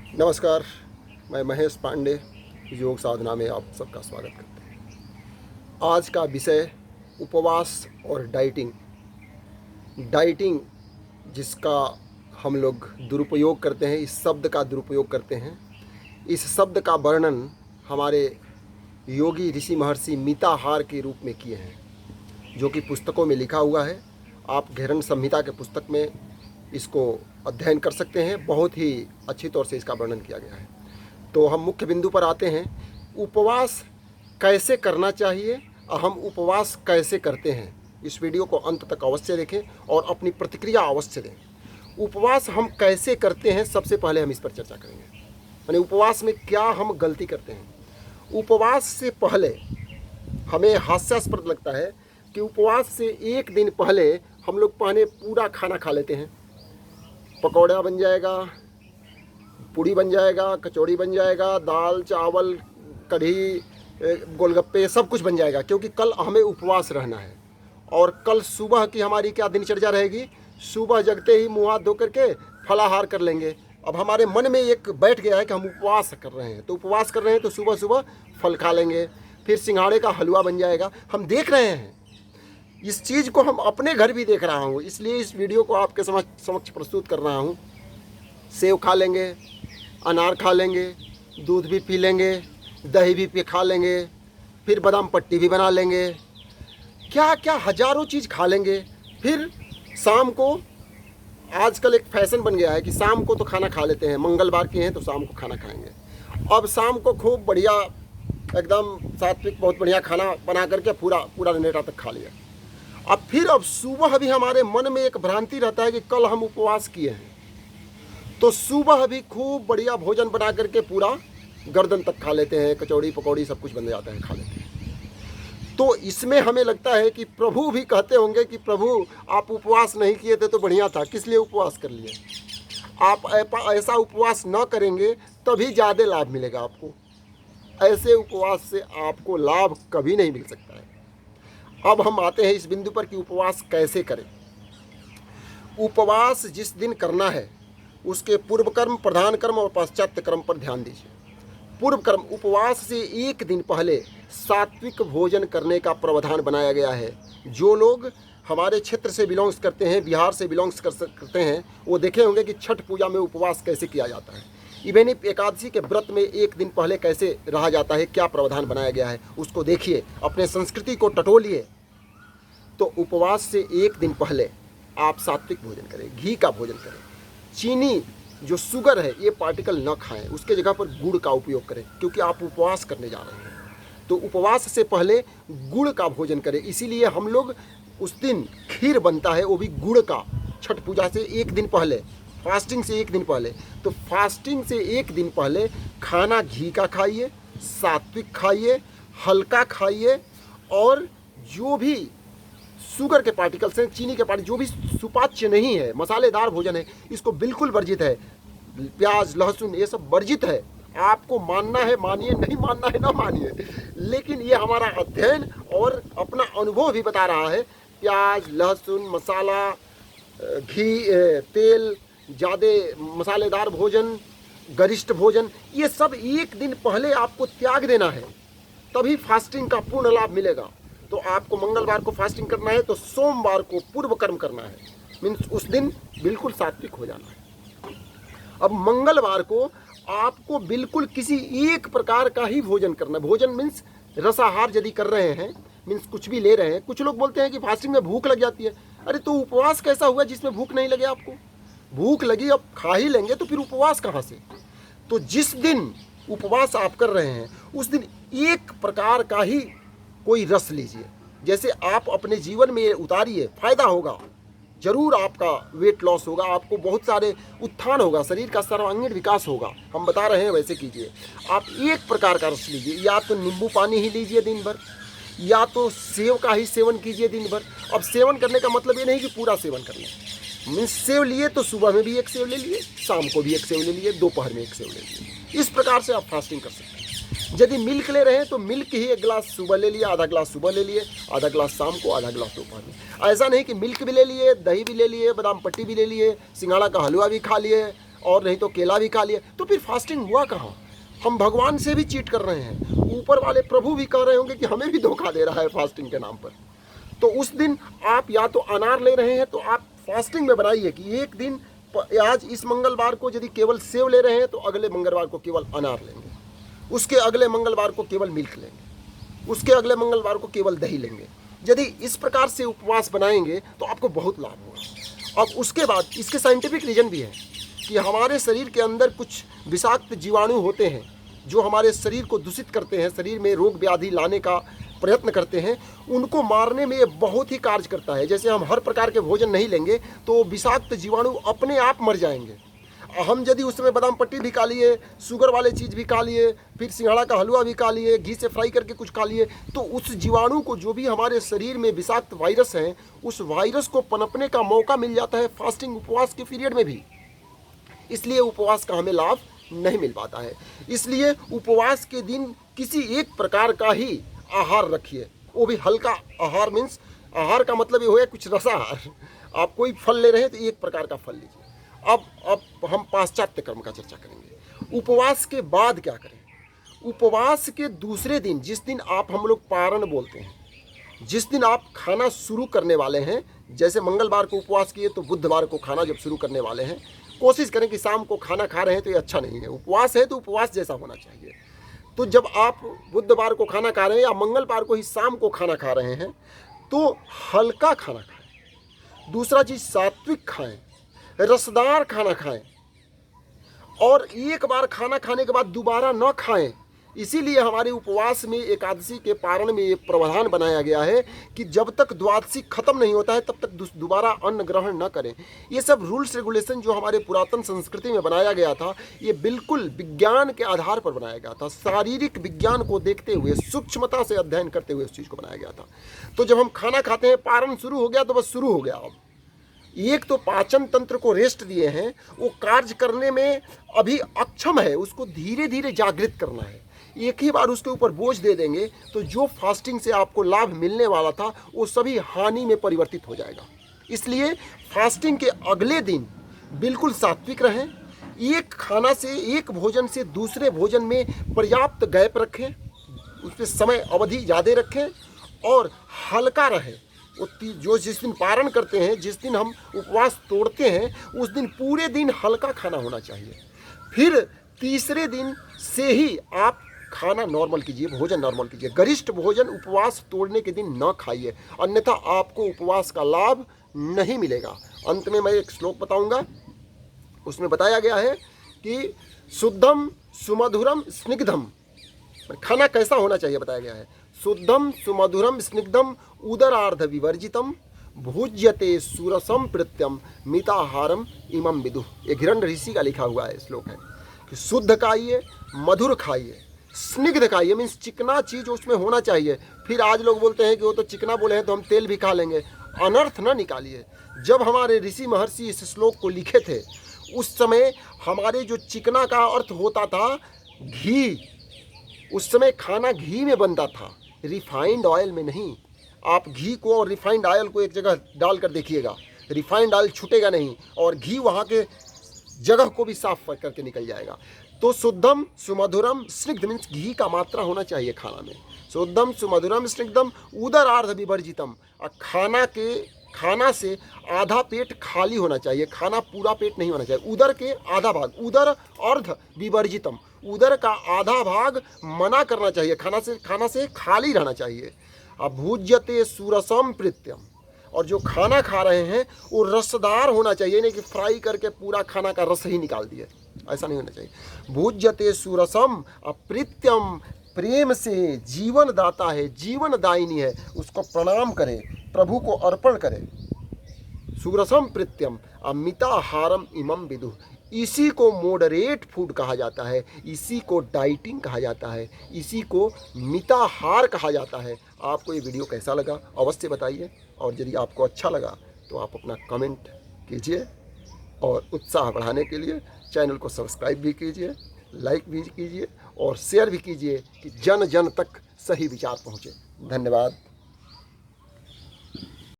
नमस्कार, मैं महेश पांडे योग साधना में आप सबका स्वागत करते हैं। आज का विषय उपवास और डाइटिंग। डाइटिंग जिसका हम लोग दुरुपयोग करते हैं, इस शब्द का दुरुपयोग करते हैं। इस शब्द का वर्णन हमारे योगी ऋषि महर्षि मिताहार के रूप में किए हैं, जो कि पुस्तकों में लिखा हुआ है। आप घेरन संहिता के पुस्तक में इसको अध्ययन कर सकते हैं। बहुत ही अच्छी तौर से इसका वर्णन किया गया है। तो हम मुख्य बिंदु पर आते हैं। उपवास कैसे करना चाहिए और हम उपवास कैसे करते हैं, इस वीडियो को अंत तक अवश्य देखें और अपनी प्रतिक्रिया अवश्य दें। उपवास हम कैसे करते हैं, सबसे पहले हम इस पर चर्चा करेंगे। यानी उपवास में क्या हम गलती करते हैं। उपवास से पहले हमें हास्यास्पद लगता है कि उपवास से एक दिन पहले हम लोग पहले पूरा खाना खा लेते हैं। पकौड़ा बन जाएगा, पूड़ी बन जाएगा, कचौड़ी बन जाएगा, दाल चावल कढ़ी गोलगप्पे सब कुछ बन जाएगा, क्योंकि कल हमें उपवास रहना है। और कल सुबह की हमारी क्या दिनचर्या रहेगी, सुबह जगते ही मुँह हाथ धो करके फलाहार कर लेंगे। अब हमारे मन में एक बैठ गया है कि हम उपवास कर रहे हैं, तो उपवास कर रहे हैं तो सुबह सुबह फल खा लेंगे, फिर सिंघाड़े का हलवा बन जाएगा। हम देख रहे हैं इस चीज़ को, हम अपने घर भी देख रहा हूँ, इसलिए इस वीडियो को आपके समक्ष प्रस्तुत कर रहा हूँ। सेव खा लेंगे, अनार खा लेंगे, दूध भी पी लेंगे, दही भी पी खा लेंगे, फिर बादाम पट्टी भी बना लेंगे, क्या क्या हजारों चीज़ खा लेंगे। फिर शाम को आजकल एक फैशन बन गया है कि शाम को तो खाना खा लेते हैं, मंगलवार के हैं तो शाम को खाना खाएंगे। अब शाम को खूब बढ़िया एकदम सात्विक बहुत बढ़िया खाना बना करके पूरा नेटा तक खा लिया। अब सुबह भी हमारे मन में एक भ्रांति रहता है कि कल हम उपवास किए हैं, तो सुबह भी खूब बढ़िया भोजन बना करके पूरा गर्दन तक खा लेते हैं, कचौड़ी पकौड़ी सब कुछ बन जाता है, खा लेते हैं। तो इसमें हमें लगता है कि प्रभु भी कहते होंगे कि प्रभु आप उपवास नहीं किए थे तो बढ़िया था, किस लिए उपवास कर लिए। आप ऐसा उपवास न करेंगे तभी ज़्यादा लाभ मिलेगा आपको। ऐसे उपवास से आपको लाभ कभी नहीं मिल सकता है। अब हम आते हैं इस बिंदु पर कि उपवास कैसे करें। उपवास जिस दिन करना है उसके पूर्व कर्म, प्रधान कर्म और पाश्चात्य कर्म पर ध्यान दीजिए। पूर्व कर्म, उपवास से एक दिन पहले सात्विक भोजन करने का प्रावधान बनाया गया है। जो लोग हमारे क्षेत्र से बिलोंग्स करते हैं, बिहार से बिलोंग्स करते हैं, वो देखे होंगे कि छठ पूजा में उपवास कैसे किया जाता है। इवेनी एकादशी के व्रत में एक दिन पहले कैसे रहा जाता है, क्या प्रावधान बनाया गया है, उसको देखिए, अपने संस्कृति को टटोलिए। तो उपवास से एक दिन पहले आप सात्विक भोजन करें, घी का भोजन करें, चीनी जो शुगर है ये पार्टिकल न खाएं, उसके जगह पर गुड़ का उपयोग करें, क्योंकि आप उपवास करने जा रहे हैं। तो उपवास से पहले गुड़ का भोजन करें। इसीलिए हम लोग उस दिन खीर बनता है, वो भी गुड़ का, छठ पूजा से एक दिन पहले, फास्टिंग से एक दिन पहले। तो फास्टिंग से एक दिन पहले खाना घी का खाइए, सात्विक खाइए, हल्का खाइए, और जो भी शुगर के पार्टिकल्स हैं, चीनी के पार्टिकल, जो भी सुपाच्य नहीं है, मसालेदार भोजन है, इसको बिल्कुल वर्जित है। प्याज लहसुन ये सब वर्जित है। आपको मानना है मानिए, नहीं मानना है ना मानिए, लेकिन ये हमारा अध्ययन और अपना अनुभव भी बता रहा है। प्याज लहसुन मसाला, घी, तेल, ज़्यादा मसालेदार भोजन, गरिष्ठ भोजन, ये सब एक दिन पहले आपको त्याग देना है, तभी फास्टिंग का पूर्ण लाभ मिलेगा। तो आपको मंगलवार को फास्टिंग करना है तो सोमवार को पूर्व कर्म करना है, मीन्स उस दिन बिल्कुल सात्विक हो जाना है। अब मंगलवार को आपको बिल्कुल किसी एक प्रकार का ही भोजन करना है। भोजन मीन्स रसाहार यदि कर रहे हैं, मीन्स कुछ भी ले रहे हैं। कुछ लोग बोलते हैं कि फास्टिंग में भूख लग जाती है। अरे तो उपवास कैसा हुआ जिसमें भूख नहीं लगे आपको? भूख लगी, अब खा ही लेंगे तो फिर उपवास कहाँ से? तो जिस दिन उपवास आप कर रहे हैं उस दिन एक प्रकार का ही कोई रस लीजिए। जैसे आप अपने जीवन में उतारिए, फायदा होगा जरूर, आपका वेट लॉस होगा, आपको बहुत सारे उत्थान होगा, शरीर का सर्वांगीण विकास होगा। हम बता रहे हैं वैसे कीजिए। आप एक प्रकार का रस लीजिए, या तो नींबू पानी ही लीजिए दिन भर, या तो सेव का ही सेवन कीजिए दिन भर। अब सेवन करने का मतलब ये नहीं कि पूरा सेवन कर लें। मीन्स सेव लिए तो सुबह में भी एक सेव ले लिए, शाम को भी एक सेव ले लिए, दोपहर में एक सेव ले लिए। इस प्रकार से आप फास्टिंग कर सकते हैं। यदि मिल्क ले रहे हैं तो मिल्क ही एक गिलास सुबह ले लिया, आधा गिलास सुबह ले लिए, आधा गिलास शाम को, आधा गिलास दोपहर में। ऐसा नहीं कि मिल्क भी ले लिए, दही भी ले लिए, बादाम पट्टी भी ले लिए, सिंघाड़ा का हलवा भी खा लिए, और नहीं तो केला भी खा लिया, तो फिर फास्टिंग हुआ कहाँ? हम भगवान से भी चीट कर रहे हैं, ऊपर वाले प्रभु भी कह रहे होंगे कि हमें भी धोखा दे रहा है फास्टिंग के नाम पर। तो उस दिन आप या तो अनार ले रहे हैं तो आप फास्टिंग में बनाइए कि एक दिन, आज इस मंगलवार को यदि केवल सेव ले रहे हैं तो अगले मंगलवार को केवल अनार लेंगे, उसके अगले मंगलवार को केवल मिल्क लेंगे, उसके अगले मंगलवार को केवल दही लेंगे। यदि इस प्रकार से उपवास बनाएंगे तो आपको बहुत लाभ होगा। अब उसके बाद इसके साइंटिफिक रीजन भी है कि हमारे शरीर के अंदर कुछ विषाक्त जीवाणु होते हैं जो हमारे शरीर को दूषित करते हैं, शरीर में रोग व्याधि लाने का प्रयत्न करते हैं, उनको मारने में ये बहुत ही कार्य करता है। जैसे हम हर प्रकार के भोजन नहीं लेंगे तो विषाक्त जीवाणु अपने आप मर जाएंगे। हम यदि उस समय बादाम पट्टी भी खा लिए, शुगर वाले चीज़ भी खा लिए, फिर सिंघाड़ा का हलवा भी खा लिए, घी से फ्राई करके कुछ खा लिए, तो उस जीवाणु को, जो भी हमारे शरीर में विषाक्त वायरस हैं, उस वायरस को पनपने का मौका मिल जाता है फास्टिंग उपवास के पीरियड में भी। इसलिए उपवास का हमें लाभ नहीं मिल पाता है। इसलिए उपवास के दिन किसी एक प्रकार का ही आहार रखिए, वो भी हल्का आहार। मीन्स आहार का मतलब ये हो गया कुछ रसाहार। आप कोई फल ले रहे हैं तो एक प्रकार का फल लीजिए। अब हम पाश्चात्य कर्म का चर्चा करेंगे। उपवास के बाद क्या करें? उपवास के दूसरे दिन, जिस दिन हम लोग पारण बोलते हैं, जिस दिन आप खाना शुरू करने वाले हैं, जैसे मंगलवार को उपवास किए तो बुधवार को खाना जब शुरू करने वाले हैं, कोशिश करें कि शाम को खाना खा रहे हैं तो ये अच्छा नहीं है। उपवास है तो उपवास जैसा होना चाहिए। तो जब आप बुधवार को खाना खा रहे हैं या मंगलवार को ही शाम को खाना खा रहे हैं तो हल्का खाना खाएं। दूसरा चीज़, सात्विक खाएं, रसदार खाना खाएं, और एक बार खाना खाने के बाद दोबारा न खाएं। इसीलिए हमारे उपवास में, एकादशी के पारण में ये प्रावधान बनाया गया है कि जब तक द्वादशी खत्म नहीं होता है तब तक दोबारा अन्न ग्रहण न करें। ये सब रूल्स रेगुलेशन जो हमारे पुरातन संस्कृति में बनाया गया था, ये बिल्कुल विज्ञान के आधार पर बनाया गया था। शारीरिक विज्ञान को देखते हुए, सूक्ष्मता से अध्ययन करते हुए उस चीज़ को बनाया गया था। तो जब हम खाना खाते हैं, पारण शुरू हो गया तो बस शुरू हो गया। अब एक तो पाचन तंत्र को रेस्ट दिए हैं, वो कार्य करने में अभी अक्षम है, उसको धीरे धीरे जागृत करना है। एक ही बार उसके ऊपर बोझ दे देंगे तो जो फास्टिंग से आपको लाभ मिलने वाला था वो सभी हानि में परिवर्तित हो जाएगा। इसलिए फास्टिंग के अगले दिन बिल्कुल सात्विक रहें। एक खाना से, एक भोजन से दूसरे भोजन में पर्याप्त गैप रखें, उस पर समय अवधि ज़्यादा रखें, और हल्का रहे। जो जिस दिन पारण करते हैं, जिस दिन हम उपवास तोड़ते हैं, उस दिन पूरे दिन हल्का खाना होना चाहिए। फिर तीसरे दिन से ही आप खाना नॉर्मल कीजिए, भोजन नॉर्मल कीजिए। गरिष्ठ भोजन उपवास तोड़ने के दिन न खाइए, अन्यथा आपको उपवास का लाभ नहीं मिलेगा। अंत में मैं एक श्लोक बताऊंगा, उसमें बताया गया है कि शुद्धम सुमधुरम स्निग्धम, खाना कैसा होना चाहिए बताया गया है। शुद्धम सुमधुरम स्निग्धम उदरार्ध विवर्जितम भुज्यते सुरसम प्रत्यम मिताहारम इमम विदुः। ये हिरण्य ऋषि का लिखा हुआ है श्लोक है कि शुद्ध खाइए, मधुर खाइए, स्निग्ध खाइए, मीन्स चिकना चीज़ उसमें होना चाहिए। फिर आज लोग बोलते हैं कि वो तो चिकना बोले हैं तो हम तेल भी खा लेंगे। अनर्थ न निकालिए। जब हमारे ऋषि महर्षि इस श्लोक को लिखे थे उस समय हमारे जो चिकना का अर्थ होता था घी। उस समय खाना घी में बनता था, रिफाइंड ऑयल में नहीं। आप घी को और रिफाइंड ऑयल को एक जगह डाल कर देखिएगा, रिफाइंड ऑयल छूटेगा नहीं और घी वहाँ के जगह को भी साफ करके निकल जाएगा। तो शुद्धम सुमधुरम स्निग्ध मीन्स घी का मात्रा होना चाहिए खाना में। शुद्धम सुमधुरम स्निग्धम उदरार्ध विवर्जितम, खाना से आधा पेट खाली होना चाहिए, खाना पूरा पेट नहीं होना चाहिए। उदर के आधा भाग, उदर अर्ध विवर्जितम, उदर का आधा भाग मना करना चाहिए, खाना से खाली रहना चाहिए। अभुज्यते सुरसम प्रीत्यम, और जो खाना खा रहे हैं वो रसदार होना चाहिए, नहीं कि फ्राई करके पूरा खाना का रस ही निकाल दिए, ऐसा नहीं होना चाहिए। भुज्यते सुरसम अप्रीत्यम, प्रेम से जीवन दाता है, जीवन दायिनी है, उसको प्रणाम करें, प्रभु को अर्पण करें। सुरसम प्रीत्यम अमिताहारम इमम विदुः, इसी को मॉडरेट फूड कहा जाता है, इसी को डाइटिंग कहा जाता है, इसी को मिताहार कहा जाता है। आपको ये वीडियो कैसा लगा अवश्य बताइए, और यदि आपको अच्छा लगा तो आप अपना कमेंट कीजिए, और उत्साह बढ़ाने के लिए चैनल को सब्सक्राइब भी कीजिए, लाइक भी कीजिए और शेयर भी कीजिए कि जन जन तक सही विचार पहुँचे। धन्यवाद।